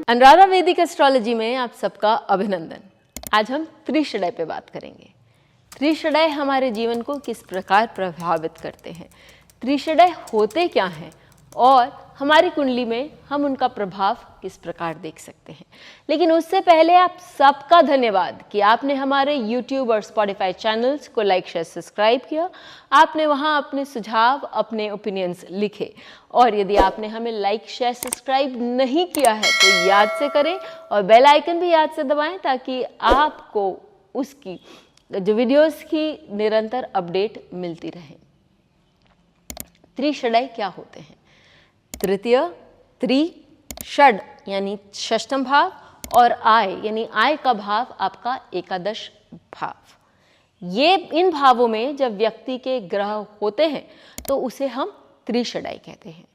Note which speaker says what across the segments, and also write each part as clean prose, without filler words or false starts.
Speaker 1: अनुराधा वैदिक एस्ट्रोलॉजी में आप सबका अभिनंदन। आज हम त्रिषडय पे बात करेंगे। त्रिषडय हमारे जीवन को किस प्रकार प्रभावित करते हैं, त्रिषडय होते क्या हैं और हमारी कुंडली में हम उनका प्रभाव किस प्रकार देख सकते हैं। लेकिन उससे पहले आप सबका धन्यवाद कि आपने हमारे YouTube और Spotify चैनल्स को लाइक शेयर सब्सक्राइब किया। आपने वहां अपने सुझाव, अपने ओपिनियंस लिखे और यदि आपने हमें लाइक शेयर सब्सक्राइब नहीं किया है तो याद से करें और बेल आइकन भी याद से दबाएं ताकि आपको उसकी जो वीडियोस की निरंतर अपडेट मिलती रहे। त्रिषडय क्या होते हैं? तृतीय, त्रि, षड यानी षष्ठम भाव और आय यानी आय का भाव आपका एकादश भाव। ये इन भावों में जब व्यक्ति के ग्रह होते हैं तो उसे हम त्रिषडय कहते हैं।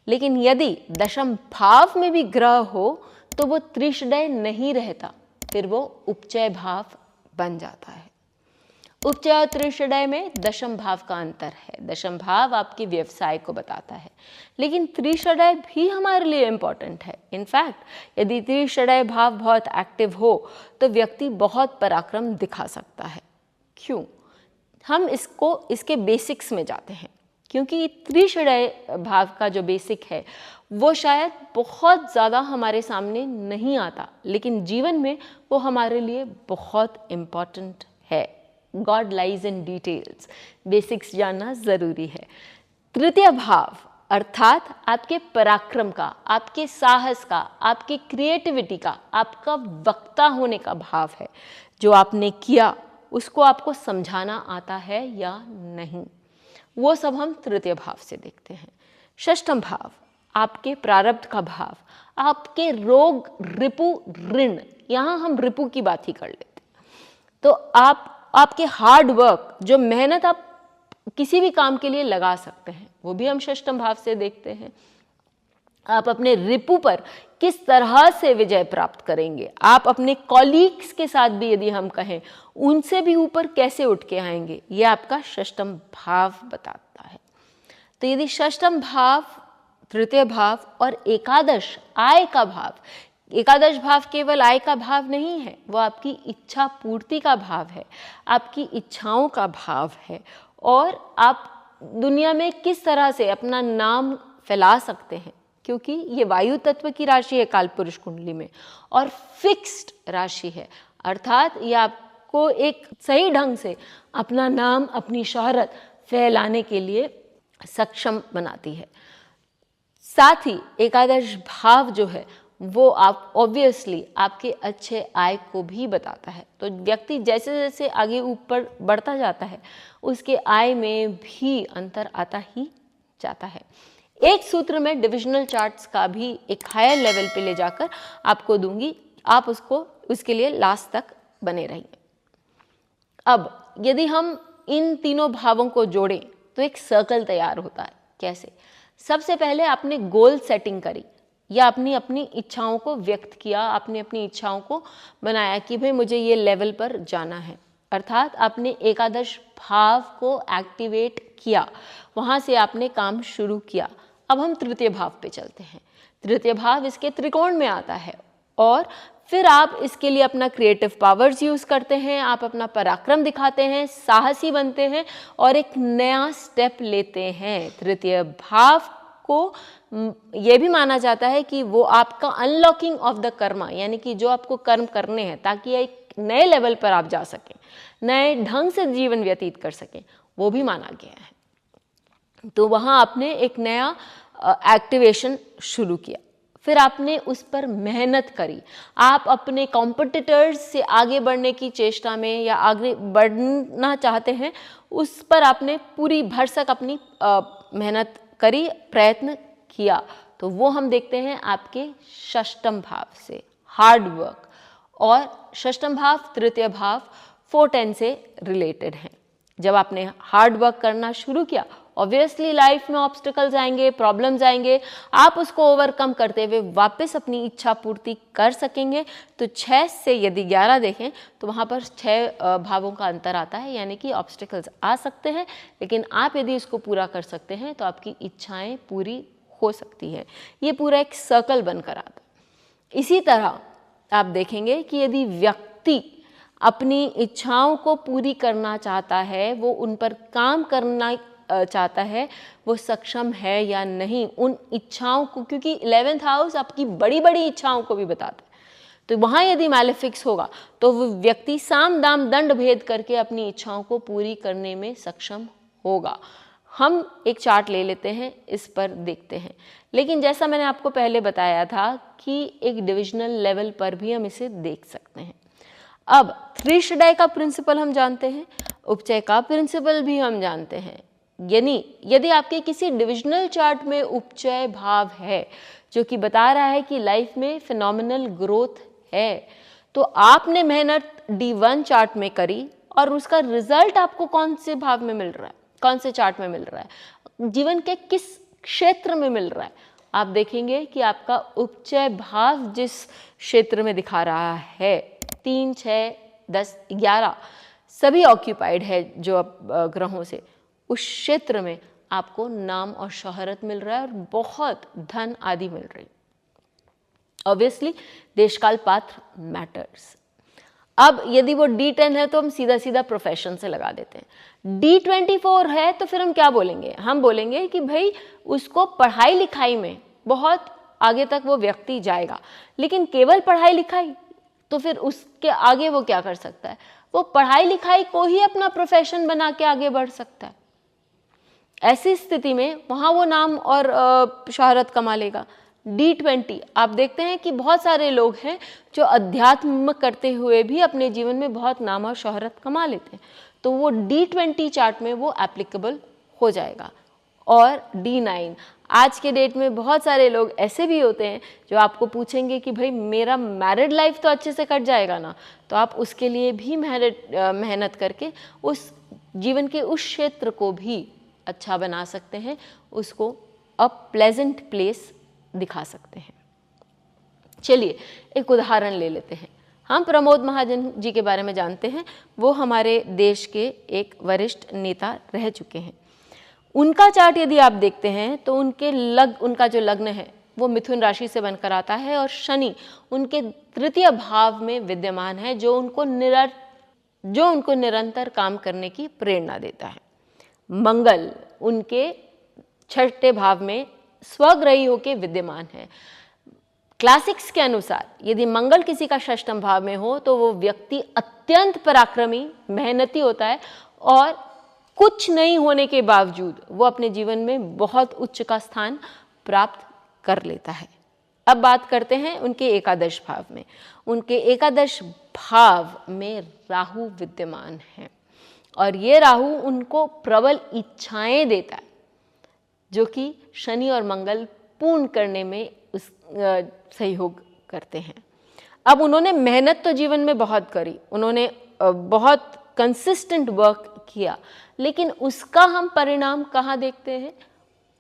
Speaker 1: लेकिन यदि दशम भाव में भी ग्रह हो तो वो त्रिषडय नहीं रहता, फिर वो उपचय भाव बन जाता है। उपचय और त्रिषडय में दशम भाव का अंतर है। दशम भाव आपके व्यवसाय को बताता है, लेकिन त्रिषडय भी हमारे लिए इम्पॉर्टेंट है। इनफैक्ट यदि त्रिषडय भाव बहुत एक्टिव हो तो व्यक्ति बहुत पराक्रम दिखा सकता है। क्यों? हम इसके बेसिक्स में जाते हैं, क्योंकि त्रिषडय भाव का जो बेसिक है वो शायद बहुत ज़्यादा हमारे सामने नहीं आता, लेकिन जीवन में वो हमारे लिए बहुत इम्पॉर्टेंट है। God lies in details, basics जानना ज़रूरी है। तृतीय भाव अर्थात आपके पराक्रम का, आपके साहस का, आपके क्रिएटिविटी का, आपका वक्ता होने का भाव है। जो आपने किया उसको आपको समझाना आता है या नहीं, वो सब हम तृतीय भाव से देखते हैं। षष्ठम भाव आपके प्रारब्ध का भाव, आपके रोग, रिपु, ऋण। यहाँ हम रिपु की बात ही कर लेते हैं। तो आपके हार्ड वर्क, जो मेहनत आप किसी भी काम के लिए लगा सकते हैं, वो भी हम षष्ठम भाव से देखते हैं। आप अपने रिपु पर किस तरह से विजय प्राप्त करेंगे, आप अपने कॉलीग्स के साथ भी यदि हम कहें उनसे भी ऊपर कैसे उठ के आएंगे, ये आपका षष्ठम भाव बताता है। तो यदि षष्ठम भाव, तृतीय भाव और एकादश आय का भाव, एकादश भाव केवल आय का भाव नहीं है, वो आपकी इच्छा पूर्ति का भाव है, आपकी इच्छाओं का भाव है और आप दुनिया में किस तरह से अपना नाम फैला सकते हैं, क्योंकि ये वायु तत्व की राशि है कालपुरुष कुंडली में और फिक्स्ड राशि है। अर्थात ये आपको एक सही ढंग से अपना नाम, अपनी शोहरत फैलाने के लिए सक्षम बनाती है। साथ ही एकादश भाव जो है वो आप ऑब्वियसली आपके अच्छे आय को भी बताता है। तो व्यक्ति जैसे जैसे आगे ऊपर बढ़ता जाता है उसके आय में भी अंतर आता ही जाता है। एक सूत्र में डिविजनल चार्ट्स का भी एक हायर लेवल पे ले जाकर आपको दूंगी, आप उसके लिए लास्ट तक बने रहिए। अब यदि हम इन तीनों भावों को जोड़ें तो एक सर्कल तैयार होता है। कैसे? सबसे पहले आपने गोल सेटिंग करी या अपनी इच्छाओं को व्यक्त किया, आपने अपनी इच्छाओं को बनाया कि भाई मुझे ये लेवल पर जाना है। अर्थात आपने एकादश भाव को एक्टिवेट किया, वहाँ से आपने काम शुरू किया। अब हम तृतीय भाव पे चलते हैं। तृतीय भाव इसके त्रिकोण में आता है और फिर आप इसके लिए अपना क्रिएटिव पावर्स यूज़ करते हैं, आप अपना पराक्रम दिखाते हैं, साहसी बनते हैं और एक नया स्टेप लेते हैं। तृतीय भाव को ये भी माना जाता है कि वो आपका अनलॉकिंग ऑफ द कर्मा, यानी कि जो आपको कर्म करने हैं ताकि एक नए लेवल पर आप जा सकें, नए ढंग से जीवन व्यतीत कर सकें, वो भी माना गया है। तो वहाँ आपने एक नया एक्टिवेशन शुरू किया, फिर आपने उस पर मेहनत करी। आप अपने कॉम्पिटिटर्स से आगे बढ़ने की चेष्टा में या आगे बढ़ना चाहते हैं, उस पर आपने पूरी भरसक अपनी मेहनत करी, प्रयत्न किया। तो वो हम देखते हैं आपके षष्ठम भाव से, हार्ड वर्क। और षष्ठम भाव तृतीय भाव 410 से रिलेटेड हैं। जब आपने हार्ड वर्क करना शुरू किया, ऑब्वियसली लाइफ में ऑब्स्टिकल्स आएंगे, प्रॉब्लम्स आएंगे, आप उसको ओवरकम करते हुए वापस अपनी इच्छा पूर्ति कर सकेंगे। तो 6 से यदि 11 देखें तो वहाँ पर 6 भावों का अंतर आता है, यानी कि ऑब्स्टिकल्स आ सकते हैं, लेकिन आप यदि इसको पूरा कर सकते हैं तो आपकी इच्छाएं पूरी हो सकती हैं। ये पूरा एक सर्कल बनकर आता है। इसी तरह आप देखेंगे कि यदि व्यक्ति अपनी इच्छाओं को पूरी करना चाहता है, वो उन पर काम करना चाहता है, वो सक्षम है या नहीं उन इच्छाओं को, क्योंकि 11th हाउस आपकी बड़ी बड़ी इच्छाओं को भी बताता है। तो वहाँ यदि मैलेफिक्स होगा तो वो व्यक्ति साम दाम दंड भेद करके अपनी इच्छाओं को पूरी करने में सक्षम होगा। हम एक चार्ट ले लेते हैं, इस पर देखते हैं। लेकिन जैसा मैंने आपको पहले बताया था कि एक डिविजनल लेवल पर भी हम इसे देख सकते हैं। अब त्रिषडय का प्रिंसिपल हम जानते हैं, उपचय का प्रिंसिपल भी हम जानते हैं। यानी यदि आपके किसी डिविजनल चार्ट में उपचय भाव है जो कि बता रहा है कि लाइफ में फिनोमिनल ग्रोथ है, तो आपने मेहनत D1 चार्ट में करी और उसका रिजल्ट आपको कौन से भाव में मिल रहा है, कौन से चार्ट में मिल रहा है, जीवन के किस क्षेत्र में मिल रहा है, आप देखेंगे कि आपका उपचय भाव जिस क्षेत्र में दिखा रहा है 3, 6, 10, 11 सभी ऑक्यूपाइड है जो अब ग्रहों से, उस क्षेत्र में आपको नाम और शोहरत मिल रहा है और बहुत धन आदि मिल रही है। ऑब्वियसली देशकाल पात्र मैटर्स। अब यदि वो D10 है तो हम सीधा सीधा प्रोफेशन से लगा देते हैं। D24 है तो फिर हम क्या बोलेंगे, हम बोलेंगे कि भाई उसको पढ़ाई लिखाई में बहुत आगे तक वो व्यक्ति जाएगा, लेकिन केवल पढ़ाई लिखाई, तो फिर उसके आगे वो क्या कर सकता है, वो पढ़ाई लिखाई को ही अपना प्रोफेशन बना के आगे बढ़ सकता है। ऐसी स्थिति में वहाँ वो नाम और शोहरत कमा लेगा। D20 आप देखते हैं कि बहुत सारे लोग हैं जो अध्यात्म करते हुए भी अपने जीवन में बहुत नाम और शोहरत कमा लेते हैं, तो वो D20 चार्ट में वो एप्लीकेबल हो जाएगा। और D9 आज के डेट में बहुत सारे लोग ऐसे भी होते हैं जो आपको पूछेंगे कि भाई मेरा मैरिड लाइफ तो अच्छे से कट जाएगा ना, तो आप उसके लिए भी मेहनत करके उस जीवन के उस क्षेत्र को भी अच्छा बना सकते हैं, उसको अ प्लेजेंट प्लेस दिखा सकते हैं। चलिए एक उदाहरण ले लेते हैं। हम प्रमोद महाजन जी के बारे में जानते हैं, वो हमारे देश के एक वरिष्ठ नेता रह चुके हैं। उनका चार्ट यदि आप देखते हैं तो उनका जो लग्न है वो मिथुन राशि से बनकर आता है और शनि उनके तृतीय भाव में विद्यमान है, जो उनको निरंतर काम करने की प्रेरणा देता है। मंगल उनके छठे भाव में स्वग्रही होकर विद्यमान है। क्लासिक्स के अनुसार यदि मंगल किसी का षष्ठम भाव में हो तो वो व्यक्ति अत्यंत पराक्रमी, मेहनती होता है और कुछ नहीं होने के बावजूद वो अपने जीवन में बहुत उच्च का स्थान प्राप्त कर लेता है। अब बात करते हैं उनके एकादश भाव में। उनके एकादश भाव में राहु विद्यमान है और ये राहु उनको प्रबल इच्छाएं देता है, जो कि शनि और मंगल पूर्ण करने में सहयोग करते हैं। अब उन्होंने मेहनत तो जीवन में बहुत करी, उन्होंने बहुत कंसिस्टेंट वर्क किया, लेकिन उसका हम परिणाम कहाँ देखते हैं,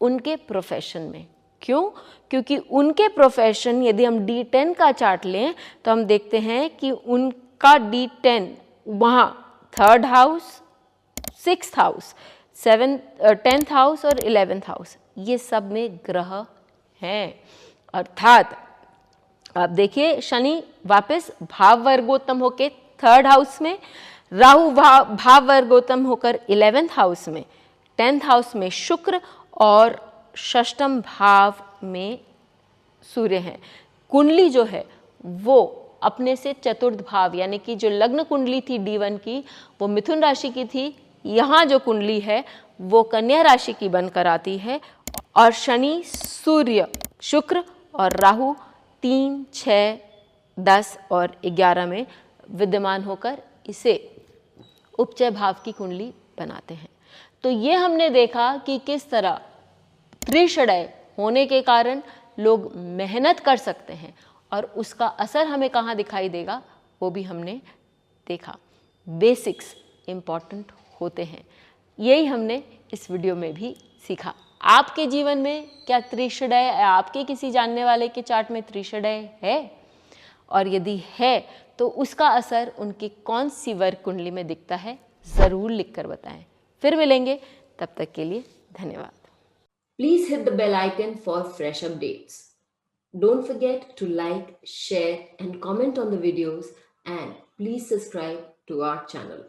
Speaker 1: उनके प्रोफेशन में। क्यों? क्योंकि उनके प्रोफेशन यदि हम D10 का चार्ट लें तो हम देखते हैं कि उनका D10 वहाँ 3rd house, 6th house, 10th house और 11th हाउस, ये सब में ग्रह हैं। अर्थात आप देखिए शनि वापस भाव वर्गोत्तम होके 3rd हाउस में, राहु भाव वर्गोत्तम होकर 11th हाउस में, 10th हाउस में शुक्र और षष्ठम भाव में सूर्य हैं। कुंडली जो है वो अपने से चतुर्थ भाव, यानी कि जो लग्न कुंडली थी D1 की वो मिथुन राशि की थी, यहाँ जो कुंडली है वो कन्या राशि की बनकर आती है और शनि, सूर्य, शुक्र और राहु 3, 6, 10 और 11 में विद्यमान होकर इसे उपचय भाव की कुंडली बनाते हैं। तो ये हमने देखा कि किस तरह त्रिषडय होने के कारण लोग मेहनत कर सकते हैं और उसका असर हमें कहाँ दिखाई देगा वो भी हमने देखा। बेसिक्स इम्पॉर्टेंट होते हैं, यही हमने इस वीडियो में भी सीखा। आपके जीवन में क्या त्रिषडय, आपके किसी जानने वाले के चार्ट में त्रिषडय है, और यदि है तो उसका असर उनकी कौन सी वर्ग कुंडली में दिखता है, ज़रूर लिखकर बताएं। फिर मिलेंगे, तब तक के लिए धन्यवाद।
Speaker 2: Please hit the bell icon for fresh updates. Don't forget to like, share and comment on the videos, and please subscribe to our channel.